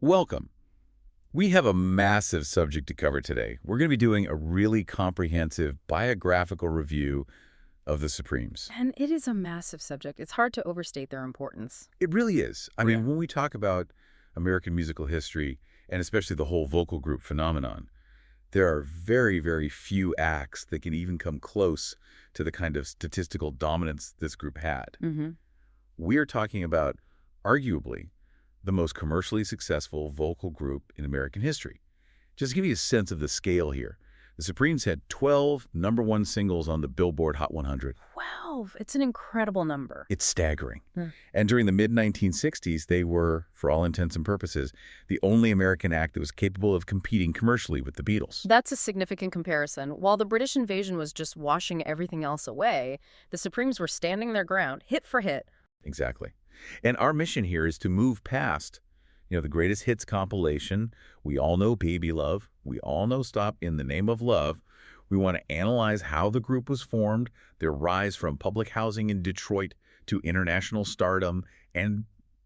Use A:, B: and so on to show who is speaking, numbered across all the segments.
A: Welcome. We have a massive subject to cover today. We're going to be doing a really comprehensive biographical review of the Supremes.
B: And it is a massive subject. It's hard to overstate their importance.
A: It really is. I
B: Yeah.
A: mean, when we talk about American musical history, and especially the whole vocal group phenomenon, there are very, very few acts that can even come close to the kind of statistical dominance this group had.
B: hmm
A: We're talking about, arguably, the most commercially successful vocal group in American history. Just to give you a sense of the scale here, the Supremes had 12 #1 singles on the Billboard Hot 100.
B: 12. It's an incredible number.
A: It's staggering.
B: Hmm.
A: And during the mid-1960s, they were, for all intents and purposes, the only American act that was capable of competing commercially with the Beatles.
B: That's a significant comparison. While the British invasion was just washing everything else away, the Supremes were standing their ground, hit for hit.
A: Exactly. And our mission here is to move past, the greatest hits compilation. We all know Baby Love. We all know Stop in the Name of Love. We want to analyze how the group was formed, their rise from public housing in Detroit to international stardom, and,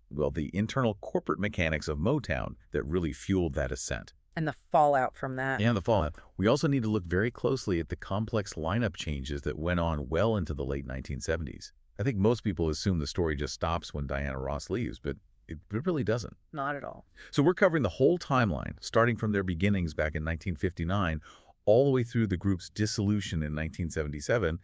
A: well, the internal corporate mechanics of Motown that really fueled that ascent.
B: And the fallout from that.
A: And the fallout. We also need to look very closely at the complex lineup changes that went on well into the late 1970s. I think most people assume the story just stops when Diana Ross leaves, but it really doesn't.
B: Not at all.
A: So we're covering the whole timeline, starting from their beginnings back in 1959, all the way through the group's dissolution in 1977,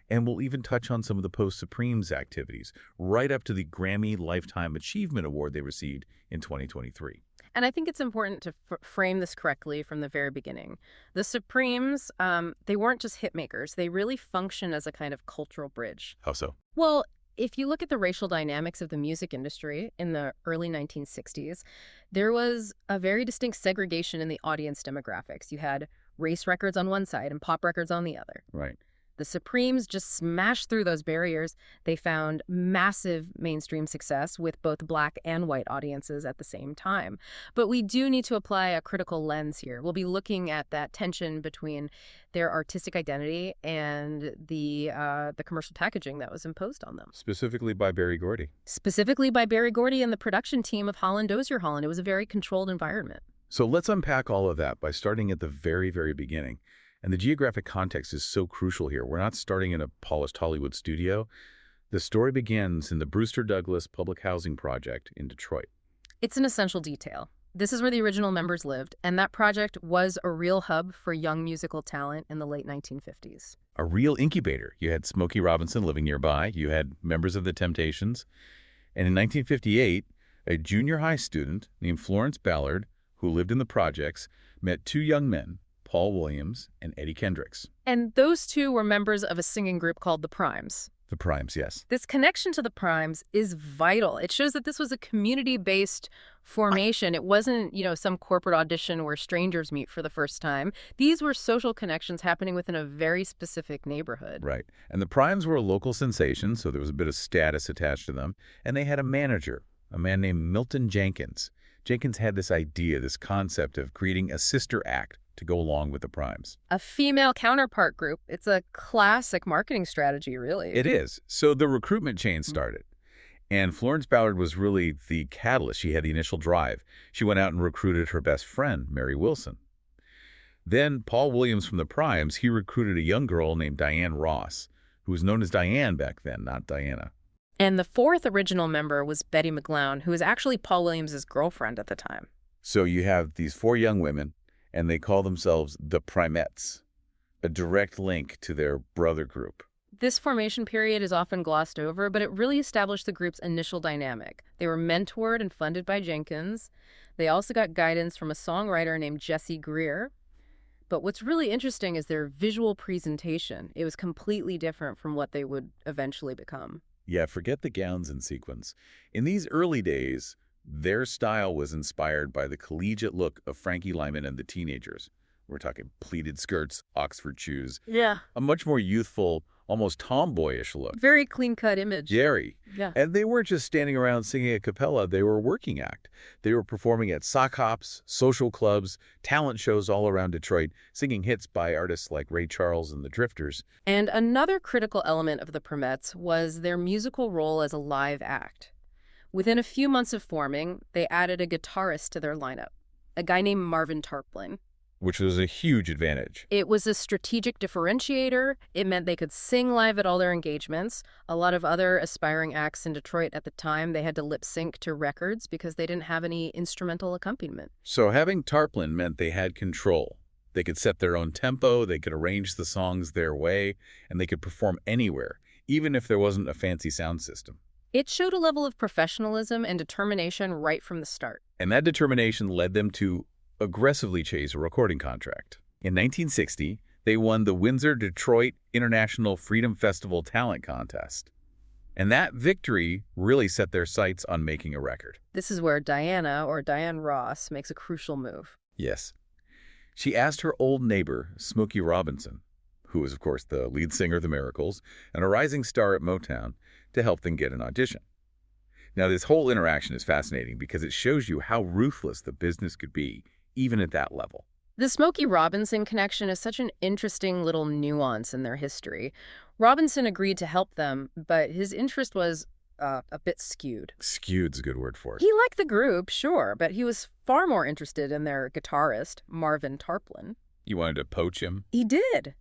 A: and we'll even touch on some of the post-Supremes activities, right up to the Grammy Lifetime Achievement Award they received in 2023.
B: And I think it's important to frame this correctly from the very beginning. The Supremes, they weren't just hit makers. They really function as a kind of cultural bridge.
A: How so?
B: Well, if you look at the racial dynamics of the music industry in the early 1960s, there was a very distinct segregation in the audience demographics. You had race records on one side and pop records on the other.
A: Right.
B: The Supremes just smashed through those barriers. They found massive mainstream success with both black and white audiences at the same time. But we do need to apply a critical lens here. We'll be looking at that tension between their artistic identity and the commercial packaging that was imposed on them.
A: Specifically by Berry Gordy.
B: Specifically by Berry Gordy and the production team of Holland Dozier Holland. It was a very controlled environment.
A: So let's unpack all of that by starting at the very, very beginning. And the geographic context is so crucial here. We're not starting in a polished Hollywood studio. The story begins in the Brewster Douglas Public Housing Project in Detroit.
B: It's an essential detail. This is where the original members lived, and that project was a real hub for young musical talent in the late 1950s.
A: A real incubator. You had Smokey Robinson living nearby. You had members of the Temptations. And in 1958, a junior high student named Florence Ballard, who lived in the projects, met two young men, Paul Williams and Eddie Kendricks.
B: And those two were members of a singing group called the Primes.
A: The Primes, yes.
B: This connection to the Primes is vital. It shows that this was a community-based formation. It wasn't, some corporate audition where strangers meet for the first time. These were social connections happening within a very specific neighborhood.
A: Right. And the Primes were a local sensation, so there was a bit of status attached to them. And they had a manager, a man named Milton Jenkins. Jenkins had this idea, this concept of creating a sister act to go along with the Primes.
B: A female counterpart group. It's a classic marketing strategy, really.
A: It is. So the recruitment chain started. And Florence Ballard was really the catalyst. She had the initial drive. She went out and recruited her best friend, Mary Wilson. Then Paul Williams from the Primes, he recruited a young girl named Diane Ross, who was known as Diane back then, not Diana.
B: And the fourth original member was Betty McGlown, who was actually Paul Williams' girlfriend at the time.
A: So you have these four young women, and they call themselves the Primettes, a direct link to their brother group.
B: This formation period is often glossed over, but it really established the group's initial dynamic. They were mentored and funded by Jenkins. They also got guidance from a songwriter named Jesse Greer. But what's really interesting is their visual presentation. It was completely different from what they would eventually become.
A: Yeah, forget the gowns and sequins. In these early days, their style was inspired by the collegiate look of Frankie Lyman and the Teenagers. We're talking pleated skirts, Oxford shoes.
B: Yeah.
A: A much more youthful, almost tomboyish look.
B: Very clean-cut image.
A: Jerry.
B: Yeah.
A: And they weren't just standing around singing a cappella. They were a working act. They were performing at sock hops, social clubs, talent shows all around Detroit, singing hits by artists like Ray Charles and the Drifters.
B: And another critical element of the Primettes was their musical role as a live act. Within a few months of forming, they added a guitarist to their lineup, a guy named Marvin Tarplin.
A: Which was a huge advantage.
B: It was a strategic differentiator. It meant they could sing live at all their engagements. A lot of other aspiring acts in Detroit at the time, they had to lip sync to records because they didn't have any instrumental accompaniment.
A: So having Tarplin meant they had control. They could set their own tempo, they could arrange the songs their way, and they could perform anywhere, even if there wasn't a fancy sound system.
B: It showed a level of professionalism and determination right from the start.
A: And that determination led them to aggressively chase a recording contract. In 1960, they won the Windsor-Detroit International Freedom Festival Talent Contest. And that victory really set their sights on making a record.
B: This is where Diana, or Diane Ross, makes a crucial move.
A: Yes. She asked her old neighbor, Smokey Robinson, who was, of course, the lead singer of the Miracles and a rising star at Motown, to help them get an audition. Now, this whole interaction is fascinating because it shows you how ruthless the business could be, even at that level.
B: The Smokey Robinson connection is such an interesting little nuance in their history. Robinson agreed to help them, but his interest was a bit skewed.
A: Skewed's a good word for it.
B: He liked the group, sure, but he was far more interested in their guitarist, Marvin Tarplin.
A: You wanted to poach him?
B: He did.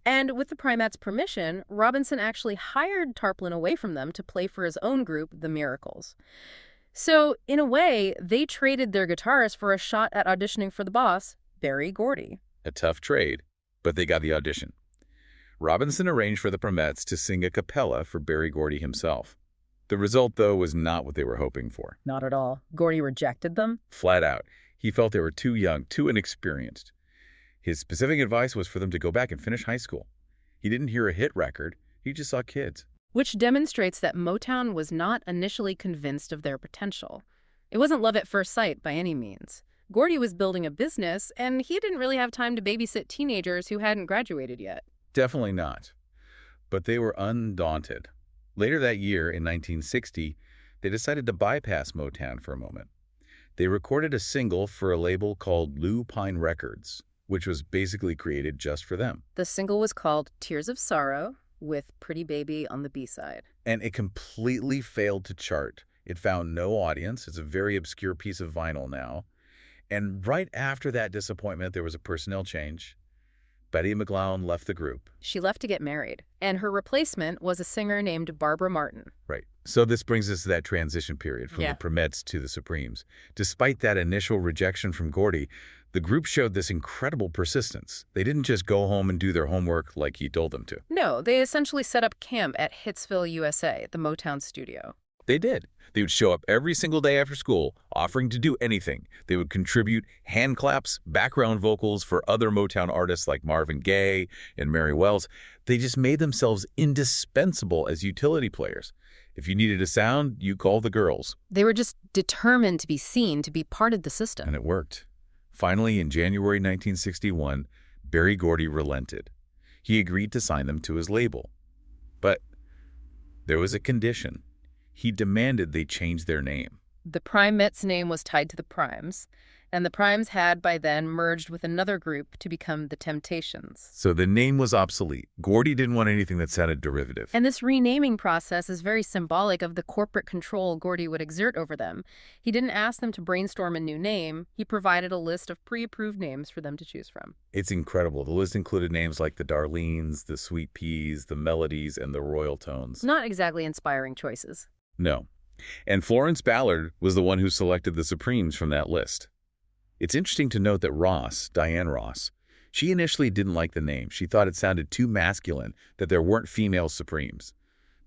B: And with the Primates' permission, Robinson actually hired Tarplin away from them to play for his own group, the Miracles. So, in a way, they traded their guitarist for a shot at auditioning for the boss, Berry Gordy.
A: A tough trade, but they got the audition. Robinson arranged for the Primates to sing a cappella for Berry Gordy himself. The result, though, was not what they were hoping for.
B: Not at all. Gordy rejected them.
A: Flat out. He felt they were too young, too inexperienced. His specific advice was for them to go back and finish high school. He didn't hear a hit record. He just saw kids.
B: Which demonstrates that Motown was not initially convinced of their potential. It wasn't love at first sight by any means. Gordy was building a business, and he didn't really have time to babysit teenagers who hadn't graduated yet.
A: Definitely not. But they were undaunted. Later that year, in 1960, they decided to bypass Motown for a moment. They recorded a single for a label called Lupine Records, which was basically created just for them.
B: The single was called Tears of Sorrow, with Pretty Baby on the B-side.
A: And it completely failed to chart. It found no audience. It's a very obscure piece of vinyl now. And right after that disappointment, there was a personnel change. Betty McGlowan left the group.
B: She left to get married, and her replacement was a singer named Barbara Martin.
A: Right. So this brings us to that transition period from the Primates to the Supremes. Despite that initial rejection from Gordy, the group showed this incredible persistence. They didn't just go home and do their homework like he told them to.
B: No, they essentially set up camp at Hitsville, USA, the Motown studio.
A: They did. They would show up every single day after school, offering to do anything. They would contribute hand claps, background vocals for other Motown artists like Marvin Gaye and Mary Wells. They just made themselves indispensable as utility players. If you needed a sound, you called the girls.
B: They were just determined to be seen, to be part of the system.
A: And it worked. Finally, in January 1961, Berry Gordy relented. He agreed to sign them to his label. But there was a condition. He demanded they change their name.
B: The Primates' name was tied to the Primes, and the Primes had by then merged with another group to become the Temptations.
A: So the name was obsolete. Gordy didn't want anything that sounded derivative.
B: And this renaming process is very symbolic of the corporate control Gordy would exert over them. He didn't ask them to brainstorm a new name. He provided a list of pre-approved names for them to choose from.
A: It's incredible. The list included names like the Darlenes, the Sweet Peas, the Melodies, and the Royal Tones.
B: Not exactly inspiring choices.
A: No. And Florence Ballard was the one who selected the Supremes from that list. It's interesting to note that Ross, Diane Ross, she initially didn't like the name. She thought it sounded too masculine, that there weren't female Supremes.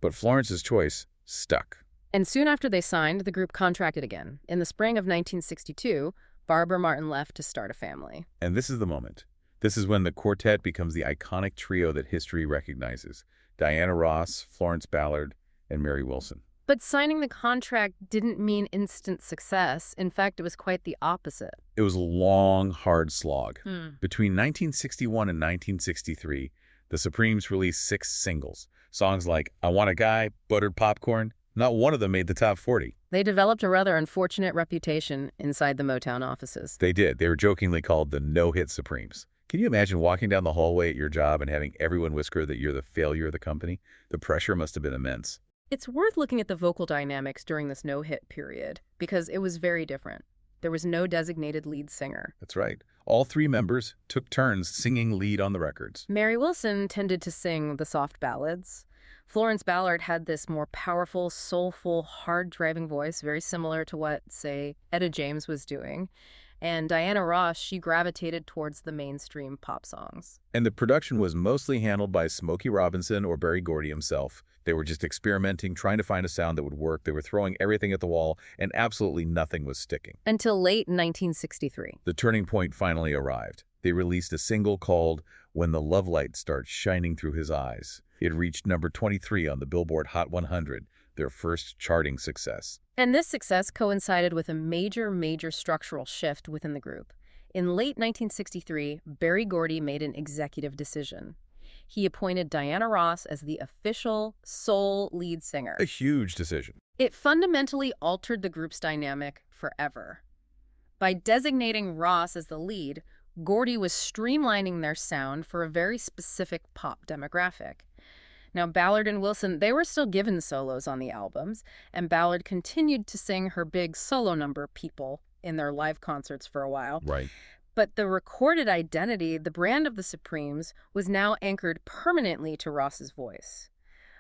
A: But Florence's choice stuck.
B: And soon after they signed, the group contracted again. In the spring of 1962, Barbara Martin left to start a family.
A: And this is the moment. This is when the quartet becomes the iconic trio that history recognizes. Diana Ross, Florence Ballard, and Mary Wilson.
B: But signing the contract didn't mean instant success. In fact, it was quite the opposite.
A: It was a long, hard slog. Between 1961 and 1963, the Supremes released 6 singles. Songs like I Want a Guy, Buttered Popcorn, not one of them made the top 40.
B: They developed a rather unfortunate reputation inside the Motown offices.
A: They did. They were jokingly called the no-hit Supremes. Can you imagine walking down the hallway at your job and having everyone whisper that you're the failure of the company? The pressure must have been immense.
B: It's worth looking at the vocal dynamics during this no-hit period because it was very different. There was no designated lead singer.
A: That's right. All three members took turns singing lead on the records.
B: Mary Wilson tended to sing the soft ballads. Florence Ballard had this more powerful, soulful, hard-driving voice, very similar to what, say, Etta James was doing. And Diana Ross, she gravitated towards the mainstream pop songs.
A: And the production was mostly handled by Smokey Robinson or Berry Gordy himself. They were just experimenting, trying to find a sound that would work. They were throwing everything at the wall, and absolutely nothing was sticking.
B: Until late 1963.
A: The turning point finally arrived. They released a single called When the Love Light Starts Shining Through His Eyes. It reached number 23 on the Billboard Hot 100, their first charting success.
B: And this success coincided with a major structural shift within the group. In late 1963, Berry Gordy made an executive decision. He appointed Diana Ross as the official sole lead singer.
A: A huge decision.
B: It fundamentally altered the group's dynamic forever. By designating Ross as the lead, Gordy was streamlining their sound for a very specific pop demographic. Now, Ballard and Wilson, they were still given solos on the albums, and Ballard continued to sing her big solo number, People, in their live concerts for a while.
A: Right.
B: But the recorded identity, the brand of the Supremes, was now anchored permanently to Ross's voice.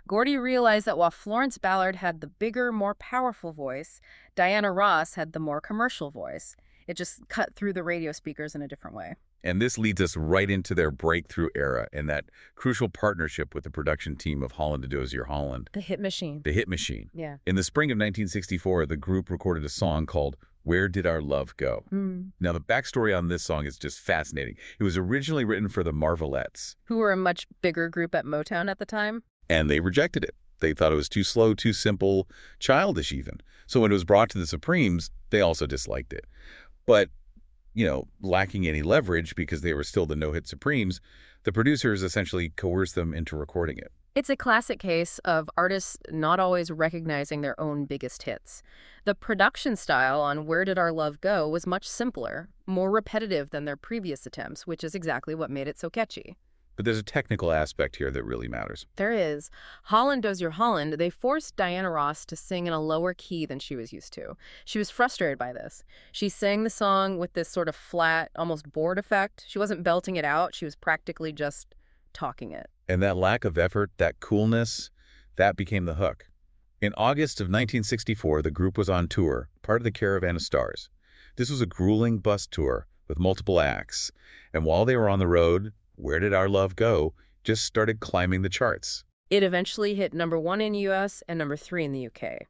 B: Gordy realized that while Florence Ballard had the bigger, more powerful voice, Diana Ross had the more commercial voice. It just cut through the radio speakers in a different way.
A: And this leads us right into their breakthrough era and that crucial partnership with the production team of Holland and Dozier Holland.
B: The hit machine.
A: The hit machine.
B: Yeah.
A: In the spring of 1964, the group recorded a song called Where Did Our Love Go? Now, the backstory on this song is just fascinating. It was originally written for the Marvelettes,
B: who were a much bigger group at Motown at the time.
A: And they rejected it. They thought it was too slow, too simple, childish even. So when it was brought to the Supremes, they also disliked it. But, lacking any leverage because they were still the no-hit Supremes, the producers essentially coerced them into recording it.
B: It's a classic case of artists not always recognizing their own biggest hits. The production style on Where Did Our Love Go was much simpler, more repetitive than their previous attempts, which is exactly what made it so catchy.
A: But there's a technical aspect here that really matters.
B: There is. Holland Dozier Holland, they forced Diana Ross to sing in a lower key than she was used to. She was frustrated by this. She sang the song with this sort of flat, almost bored effect. She wasn't belting it out. She was practically just talking it.
A: And that lack of effort, that coolness, that became the hook. In August of 1964, the group was on tour, part of the Caravan of Stars. This was a grueling bus tour with multiple acts. And while they were on the road, Where Did Our Love Go just started climbing the charts.
B: It eventually hit number 1 in the U.S. and number 3 in the U.K.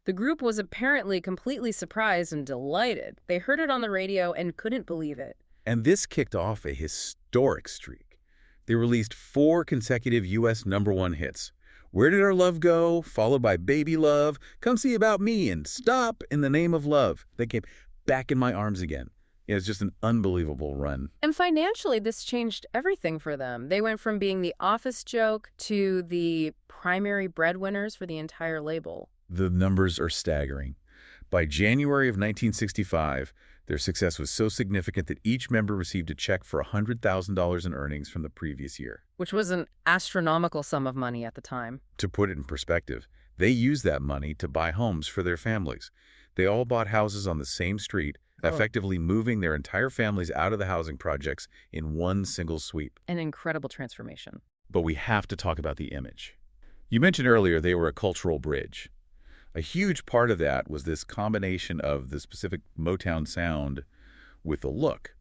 B: The group was apparently completely surprised and delighted. They heard it on the radio and couldn't believe it.
A: And this kicked off a historic streak. They released 4 consecutive U.S. number 1 hits. Where Did Our Love Go, followed by Baby Love, Come See About Me, and Stop in the Name of Love. They came back in my arms again. It's just an unbelievable run.
B: And financially, this changed everything for them. They went from being the office joke to the primary breadwinners for the entire label.
A: The numbers are staggering. By January of 1965, their success was so significant that each member received a check for $100,000 in earnings from the previous year.
B: Which was an astronomical sum of money at the time.
A: To put it in perspective, they used that money to buy homes for their families. They all bought houses on the same street, effectively moving their entire families out of the housing projects in one single sweep.
B: An incredible transformation.
A: But we have to talk about the image. You mentioned earlier they were a cultural bridge. A huge part of that was this combination of the specific Motown sound with the look.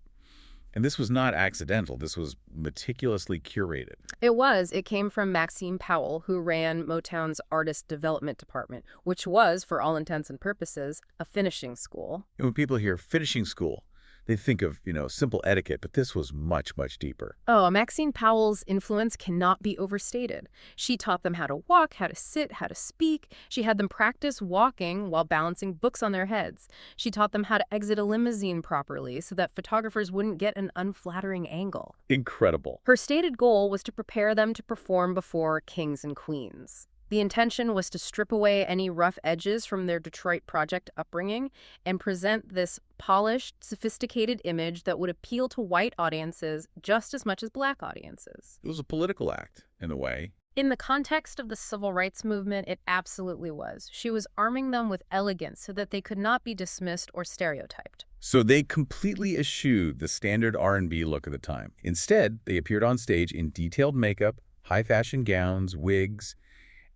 A: And this was not accidental. This was meticulously curated.
B: It was. It came from Maxine Powell, who ran Motown's artist development department, which was, for all intents and purposes, a finishing school.
A: And when people hear finishing school, they think of, simple etiquette, but this was much, much deeper.
B: Oh, Maxine Powell's influence cannot be overstated. She taught them how to walk, how to sit, how to speak. She had them practice walking while balancing books on their heads. She taught them how to exit a limousine properly so that photographers wouldn't get an unflattering angle.
A: Incredible.
B: Her stated goal was to prepare them to perform before kings and queens. The intention was to strip away any rough edges from their Detroit project upbringing and present this polished, sophisticated image that would appeal to white audiences just as much as black audiences.
A: It was a political act, in a way.
B: In the context of the civil rights movement, it absolutely was. She was arming them with elegance so that they could not be dismissed or stereotyped.
A: So they completely eschewed the standard R&B look of the time. Instead, they appeared on stage in detailed makeup, high-fashion gowns, wigs,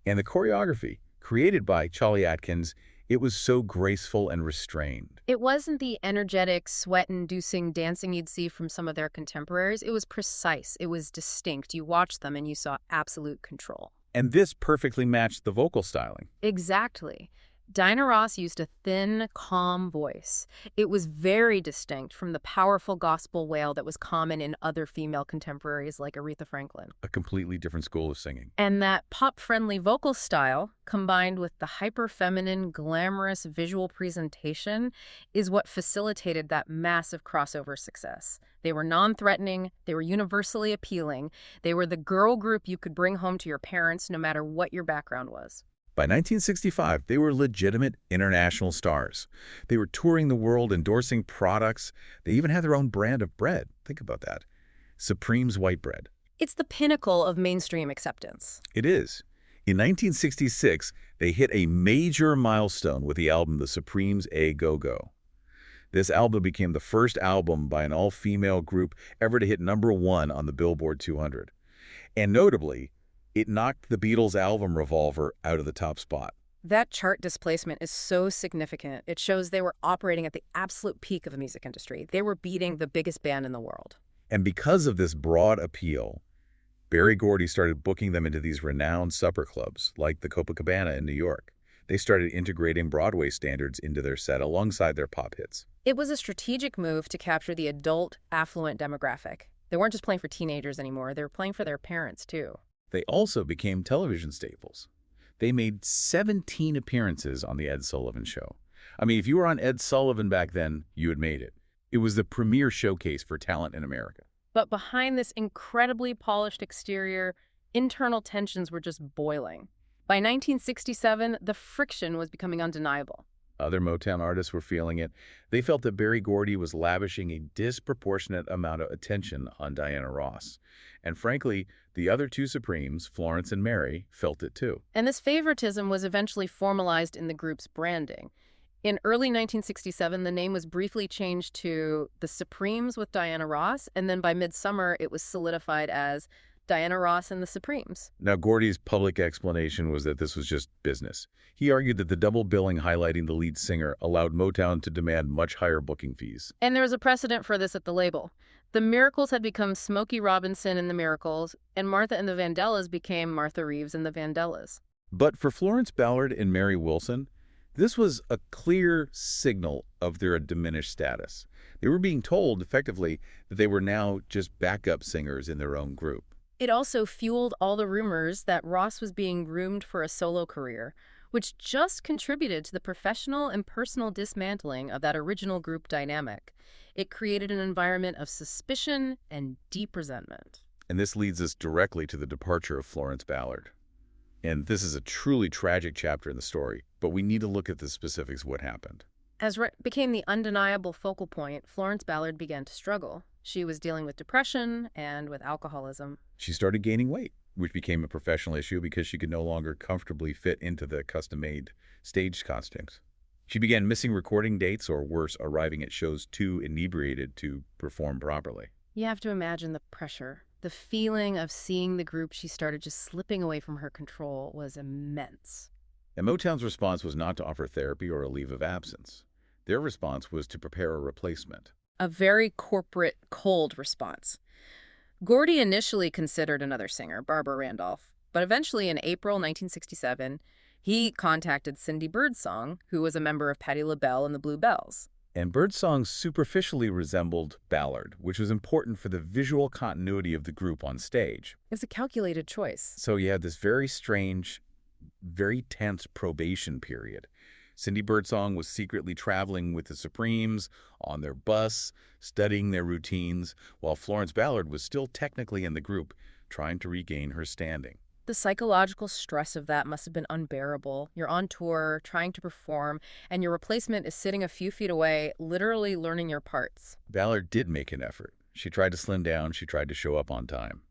A: and the choreography, created by Charlie Atkins, it was so graceful and restrained.
B: It wasn't the energetic, sweat-inducing dancing you'd see from some of their contemporaries. It was precise. It was distinct. You watched them and you saw absolute control.
A: And this perfectly matched the vocal styling.
B: Exactly. Diana Ross used a thin, calm voice. It was very distinct from the powerful gospel wail that was common in other female contemporaries like Aretha Franklin.
A: A completely different school of singing.
B: And that pop-friendly vocal style, combined with the hyper-feminine, glamorous visual presentation, is what facilitated that massive crossover success. They were non-threatening, they were universally appealing, they were the girl group you could bring home to your parents no matter what your background was.
A: By 1965, they were legitimate international stars. They were touring the world, endorsing products. They even had their own brand of bread. Think about that. Supreme's white bread.
B: It's the pinnacle of mainstream acceptance.
A: It is. In 1966, they hit a major milestone with the album The Supremes' A Go-Go. This album became the first album by an all-female group ever to hit #1 on the Billboard 200. And notably, it knocked the Beatles' album Revolver out of the top spot.
B: That chart displacement is so significant. It shows they were operating at the absolute peak of the music industry. They were beating the biggest band in the world.
A: And because of this broad appeal, Gordy started booking them into these renowned supper clubs, like the Copacabana in New York. They started integrating Broadway standards into their set alongside their pop hits.
B: It was a strategic move to capture the adult, affluent demographic. They weren't just playing for teenagers anymore. They were playing for their parents, too.
A: They also became television staples. They made 17 appearances on The Ed Sullivan Show. I mean, if you were on Ed Sullivan back then, you had made it. It was the premier showcase for talent in America.
B: But behind this incredibly polished exterior, internal tensions were just boiling. By 1967, the friction was becoming undeniable.
A: Other Motown artists were feeling it. They felt that Gordy was lavishing a disproportionate amount of attention on Diana Ross. And frankly, the other two Supremes, Florence and Mary, felt it too.
B: And this favoritism was eventually formalized in the group's branding. In early 1967, the name was briefly changed to The Supremes with Diana Ross, and then by midsummer, it was solidified as Diana Ross and the Supremes.
A: Now, Gordy's public explanation was that this was just business. He argued that the double billing highlighting the lead singer allowed Motown to demand much higher booking fees.
B: And there was a precedent for this at the label. The Miracles had become Smokey Robinson and the Miracles, and Martha and the Vandellas became Martha Reeves and the Vandellas.
A: But for Florence Ballard and Mary Wilson, this was a clear signal of their diminished status. They were being told, effectively, that they were now just backup singers in their own group.
B: It also fueled all the rumors that Ross was being groomed for a solo career, which just contributed to the professional and personal dismantling of that original group dynamic. It created an environment of suspicion and deep resentment.
A: And this leads us directly to the departure of Florence Ballard. And this is a truly tragic chapter in the story, but we need to look at the specifics of what happened.
B: As became the undeniable focal point, Florence Ballard began to struggle. She was dealing with depression and with alcoholism.
A: She started gaining weight, which became a professional issue because she could no longer comfortably fit into the custom-made stage costumes. She began missing recording dates or worse, arriving at shows too inebriated to perform properly.
B: You have to imagine the pressure. The feeling of seeing the group she started just slipping away from her control was immense.
A: And Motown's response was not to offer therapy or a leave of absence. Their response was to prepare a replacement.
B: A very corporate, cold response. Gordy initially considered another singer, Barbara Randolph, but eventually in April 1967, he contacted Cindy Birdsong, who was a member of Patti LaBelle and the Bluebells.
A: And Birdsong superficially resembled Ballard, which was important for the visual continuity of the group on stage.
B: It's a calculated choice.
A: So you had this very strange, very tense probation period. Cindy Birdsong was secretly traveling with the Supremes on their bus, studying their routines, while Florence Ballard was still technically in the group, trying to regain her standing.
B: The psychological stress of that must have been unbearable. You're on tour, trying to perform, and your replacement is sitting a few feet away, literally learning your parts.
A: Ballard did make an effort. She tried to slim down, she tried to show up on time.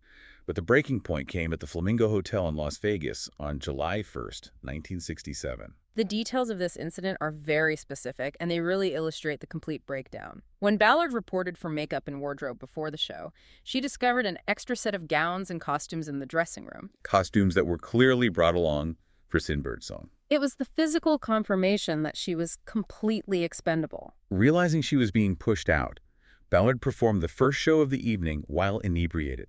A: But the breaking point came at the Flamingo Hotel in Las Vegas on July 1st, 1967.
B: The details of this incident are very specific, and they really illustrate the complete breakdown. When Ballard reported for makeup and wardrobe before the show, she discovered an extra set of gowns and costumes in the dressing room.
A: Costumes that were clearly brought along for Sin Birdsong.
B: It was the physical confirmation that she was completely expendable.
A: Realizing she was being pushed out, Ballard performed the first show of the evening while inebriated.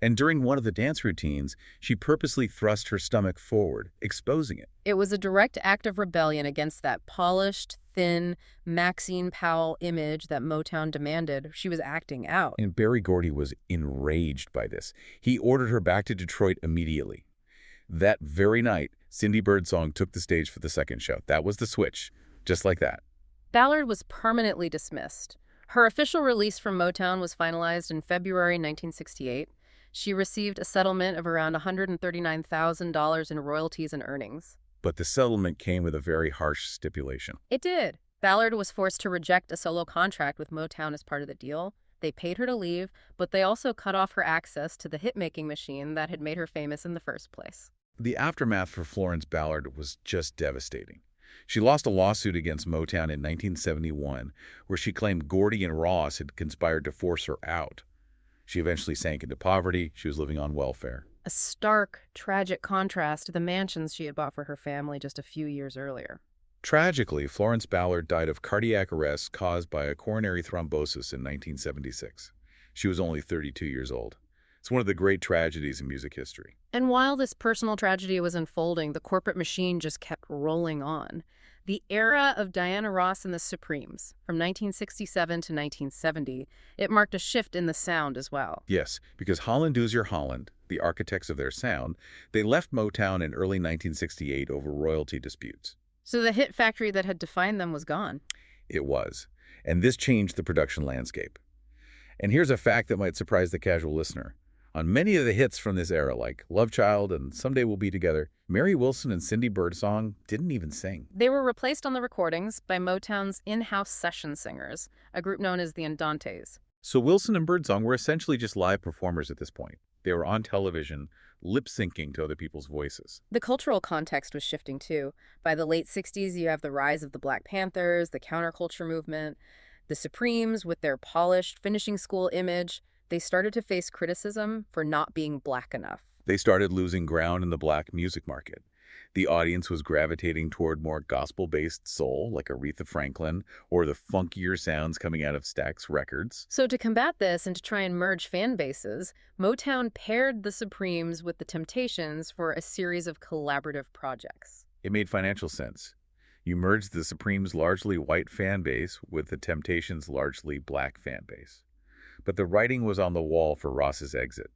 A: And during one of the dance routines, she purposely thrust her stomach forward, exposing it.
B: It was a direct act of rebellion against that polished, thin, Maxine Powell image that Motown demanded. She was acting out.
A: And Berry Gordy was enraged by this. He ordered her back to Detroit immediately. That very night, Cindy Birdsong took the stage for the second show. That was the switch, just like that.
B: Ballard was permanently dismissed. Her official release from Motown was finalized in February 1968. She received a settlement of around $139,000 in royalties and earnings.
A: But the settlement came with a very harsh stipulation.
B: It did. Ballard was forced to reject a solo contract with Motown as part of the deal. They paid her to leave, but they also cut off her access to the hit-making machine that had made her famous in the first place.
A: The aftermath for Florence Ballard was just devastating. She lost a lawsuit against Motown in 1971, where she claimed Gordy and Ross had conspired to force her out. She eventually sank into poverty. She was living on welfare.
B: A stark, tragic contrast to the mansions she had bought for her family just a few years earlier.
A: Tragically, Florence Ballard died of cardiac arrest caused by a coronary thrombosis in 1976. She was only 32 years old. It's one of the great tragedies in music history.
B: And while this personal tragedy was unfolding, the corporate machine just kept rolling on. The era of Diana Ross and the Supremes, from 1967 to 1970, it marked a shift in the sound as well.
A: Yes, because Holland Dozier Holland, the architects of their sound, they left Motown in early 1968 over royalty disputes.
B: So the hit factory that had defined them was gone.
A: It was. And this changed the production landscape. And here's a fact that might surprise the casual listener. On many of the hits from this era, like Love Child and Someday We'll Be Together, Mary Wilson and Cindy Birdsong didn't even sing.
B: They were replaced on the recordings by Motown's in-house session singers, a group known as the Andantes.
A: So Wilson and Birdsong were essentially just live performers at this point. They were on television, lip-syncing to other people's voices.
B: The cultural context was shifting too. By the late 60s, you have the rise of the Black Panthers, the counterculture movement, the Supremes with their polished finishing school image. They started to face criticism for not being black enough.
A: They started losing ground in the black music market. The audience was gravitating toward more gospel-based soul, like Aretha Franklin, or the funkier sounds coming out of Stax Records.
B: So to combat this and to try and merge fan bases, Motown paired the Supremes with the Temptations for a series of collaborative projects.
A: It made financial sense. You merged the Supremes' largely white fan base with the Temptations' largely black fan base. But the writing was on the wall for Ross's exit.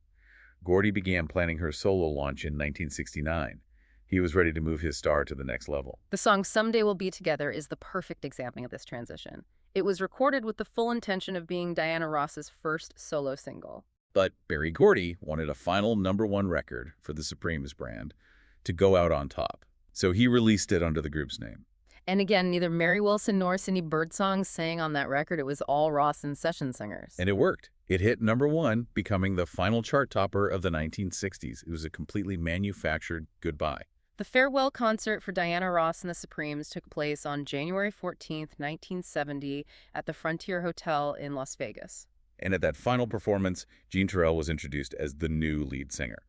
A: Gordy began planning her solo launch in 1969. He was ready to move his star to the next level.
B: The song Someday We'll Be Together is the perfect example of this transition. It was recorded with the full intention of being Diana Ross's first solo single.
A: But Berry Gordy wanted a final #1 record for the Supremes brand to go out on top. So he released it under the group's name.
B: And again, neither Mary Wilson nor Cindy Birdsong sang on that record. It was all Ross and session singers.
A: And it worked. It hit #1, becoming the final chart topper of the 1960s. It was a completely manufactured goodbye.
B: The farewell concert for Diana Ross and the Supremes took place on January 14th, 1970 at the Frontier Hotel in Las Vegas.
A: And at that final performance, Jean Terrell was introduced as the new lead singer.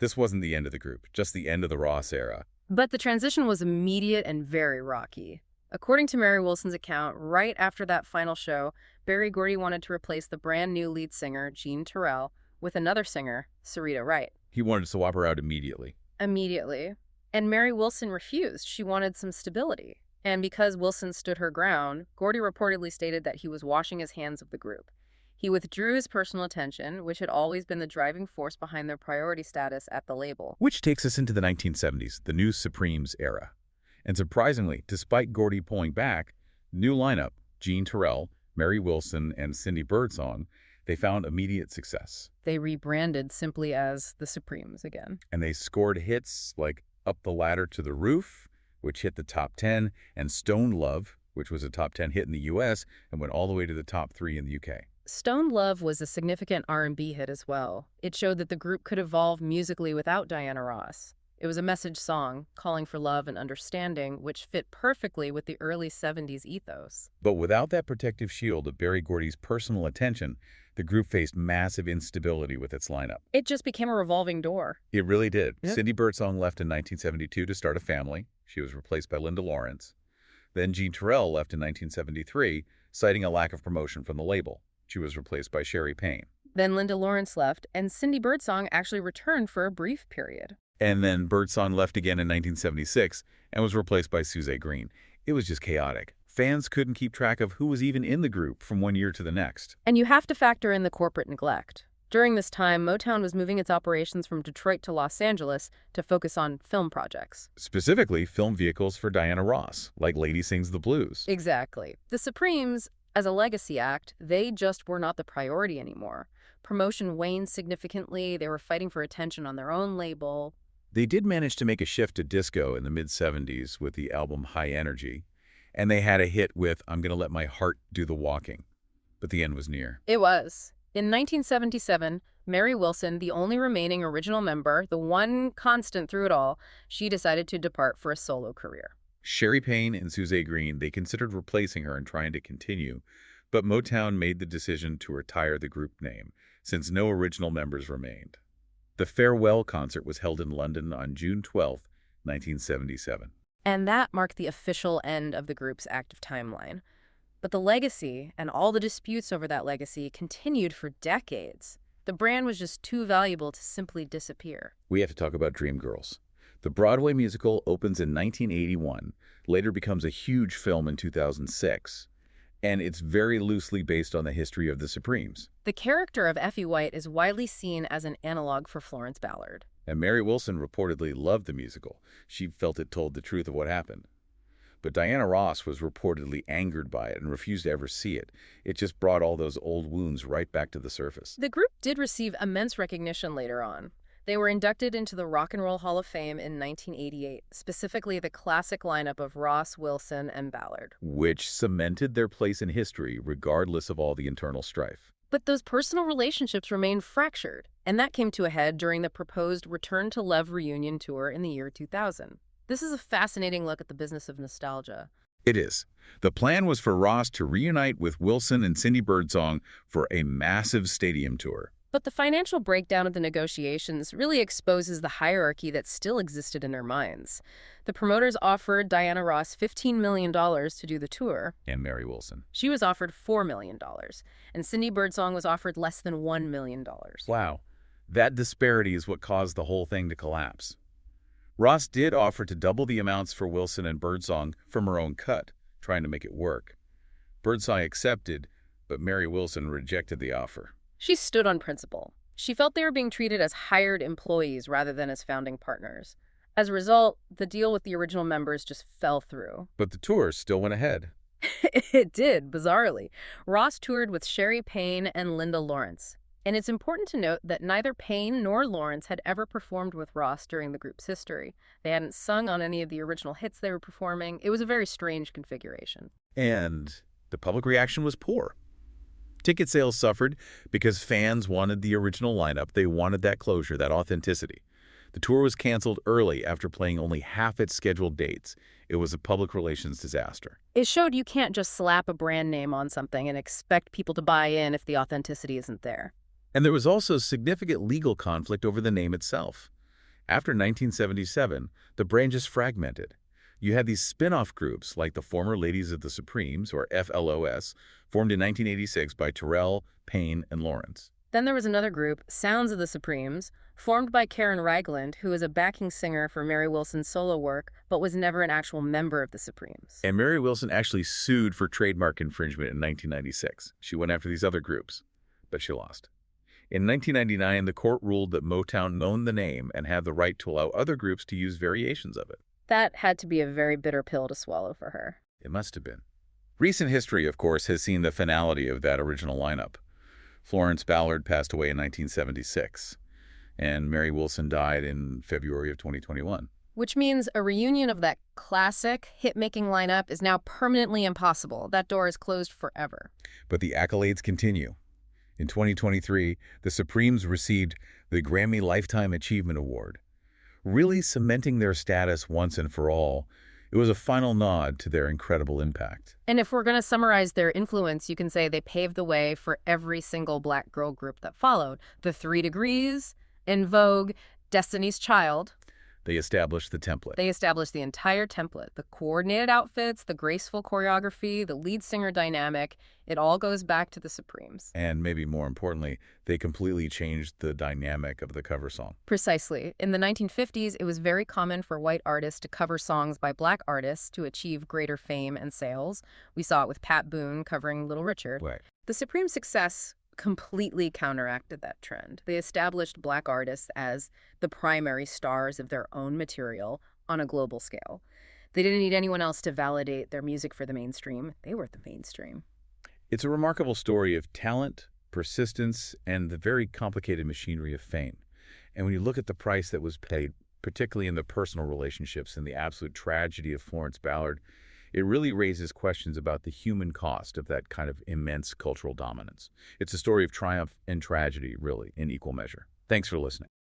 A: This wasn't the end of the group, just the end of the Ross era.
B: But the transition was immediate and very rocky. According to Mary Wilson's account, right after that final show, Berry Gordy wanted to replace the brand new lead singer, Jean Terrell, with another singer, Sarita Wright.
A: He wanted to swap her out immediately.
B: Immediately. And Mary Wilson refused. She wanted some stability. And because Wilson stood her ground, Gordy reportedly stated that he was washing his hands of the group. He withdrew his personal attention, which had always been the driving force behind their priority status at the label.
A: Which takes us into the 1970s, the new Supremes era. And surprisingly, despite Gordy pulling back, new lineup, Jean Terrell, Mary Wilson, and Cindy Birdsong, they found immediate success.
B: They rebranded simply as the Supremes again.
A: And they scored hits like Up the Ladder to the Roof, which hit the top 10, and Stone Love, which was a top 10 hit in the U.S. and went all the way to the top 3 in the U.K.
B: Stone Love was a significant R&B hit as well. It showed that the group could evolve musically without Diana Ross. It was a message song calling for love and understanding, which fit perfectly with the early 70s ethos.
A: But without that protective shield of Berry Gordy's personal attention, the group faced massive instability with its lineup.
B: It just became a revolving door.
A: It really did.
B: Yep.
A: Cindy Birdsong left in 1972 to start a family. She was replaced by Linda Lawrence. Then Jean Terrell left in 1973, citing a lack of promotion from the label. She was replaced by Sherry Payne.
B: Then Linda Lawrence left, and Cindy Birdsong actually returned for a brief period.
A: And then Birdsong left again in 1976 and was replaced by Suze Green. It was just chaotic. Fans couldn't keep track of who was even in the group from one year to the next.
B: And you have to factor in the corporate neglect. During this time, Motown was moving its operations from Detroit to Los Angeles to focus on film projects.
A: Specifically, film vehicles for Diana Ross, like Lady Sings the Blues.
B: Exactly. The Supremes, as a legacy act, they just were not the priority anymore. Promotion waned significantly. They were fighting for attention on their own label.
A: They did manage to make a shift to disco in the mid-70s with the album High Energy, and they had a hit with I'm Gonna Let My Heart Do the Walking. But the end was near.
B: It was. In 1977, Mary Wilson, the only remaining original member, the one constant through it all, she decided to depart for a solo career.
A: Sherry Payne and Suze Green, they considered replacing her and trying to continue, but Motown made the decision to retire the group name, since no original members remained. The farewell concert was held in London on June 12, 1977.
B: And that marked the official end of the group's active timeline. But the legacy, and all the disputes over that legacy, continued for decades. The brand was just too valuable to simply disappear.
A: We have to talk about Dreamgirls. The Broadway musical opens in 1981, later becomes a huge film in 2006, and it's very loosely based on the history of the Supremes.
B: The character of Effie White is widely seen as an analog for Florence Ballard.
A: And Mary Wilson reportedly loved the musical. She felt it told the truth of what happened. But Diana Ross was reportedly angered by it and refused to ever see it. It just brought all those old wounds right back to the surface.
B: The group did receive immense recognition later on. They were inducted into the Rock and Roll Hall of Fame in 1988, specifically the classic lineup of Ross, Wilson, and Ballard.
A: Which cemented their place in history regardless of all the internal strife.
B: But those personal relationships remained fractured, and that came to a head during the proposed Return to Love reunion tour in the year 2000. This is a fascinating look at the business of nostalgia.
A: It is. The plan was for Ross to reunite with Wilson and Cindy Birdsong for a massive stadium tour.
B: But the financial breakdown of the negotiations really exposes the hierarchy that still existed in their minds. The promoters offered Diana Ross $15 million to do the tour.
A: And Mary Wilson.
B: She was offered $4 million, and Cindy Birdsong was offered less than $1 million.
A: Wow. That disparity is what caused the whole thing to collapse. Ross did offer to double the amounts for Wilson and Birdsong from her own cut, trying to make it work. Birdsong accepted, but Mary Wilson rejected the offer.
B: She stood on principle. She felt they were being treated as hired employees rather than as founding partners. As a result, the deal with the original members just fell through.
A: But the tour still went ahead.
B: It did, bizarrely. Ross toured with Sherry Payne and Linda Lawrence. And it's important to note that neither Payne nor Lawrence had ever performed with Ross during the group's history. They hadn't sung on any of the original hits they were performing. It was a very strange configuration.
A: And the public reaction was poor. Ticket sales suffered because fans wanted the original lineup. They wanted that closure, that authenticity. The tour was canceled early after playing only half its scheduled dates. It was a public relations disaster.
B: It showed you can't just slap a brand name on something and expect people to buy in if the authenticity isn't there.
A: And there was also significant legal conflict over the name itself. After 1977, the brand just fragmented. You had these spin-off groups like the former Ladies of the Supremes, or FLOS, formed in 1986 by Terrell, Payne, and Lawrence.
B: Then there was another group, Sounds of the Supremes, formed by Karen Ragland, who was a backing singer for Mary Wilson's solo work, but was never an actual member of the Supremes.
A: And Mary Wilson actually sued for trademark infringement in 1996. She went after these other groups, but she lost. In 1999, the court ruled that Motown owned the name and had the right to allow other groups to use variations of it.
B: That had to be a very bitter pill to swallow for her.
A: It must have been. Recent history, of course, has seen the finality of that original lineup. Florence Ballard passed away in 1976, and Mary Wilson died in February of 2021.
B: Which means a reunion of that classic hit-making lineup is now permanently impossible. That door is closed forever.
A: But the accolades continue. In 2023, the Supremes received the Grammy Lifetime Achievement Award, really cementing their status once and for all. It was a final nod to their incredible impact.
B: And if we're going to summarize their influence, you can say they paved the way for every single black girl group that followed. The 3 Degrees, In Vogue, Destiny's Child.
A: They established the template.
B: They established the entire template, the coordinated outfits, the graceful choreography, the lead singer dynamic. It all goes back to the Supremes.
A: And maybe more importantly, they completely changed the dynamic of the cover song.
B: Precisely. In the 1950s, it was very common for white artists to cover songs by black artists to achieve greater fame and sales. We saw it with Pat Boone covering Little Richard.
A: Right.
B: The Supremes' success completely counteracted that trend. They established black artists as the primary stars of their own material on a global scale. They didn't need anyone else to validate their music for the mainstream. They were the mainstream.
A: It's a remarkable story of talent, persistence, and the very complicated machinery of fame. And when you look at the price that was paid, particularly in the personal relationships and the absolute tragedy of Florence Ballard, it really raises questions about the human cost of that kind of immense cultural dominance. It's a story of triumph and tragedy, really, in equal measure. Thanks for listening.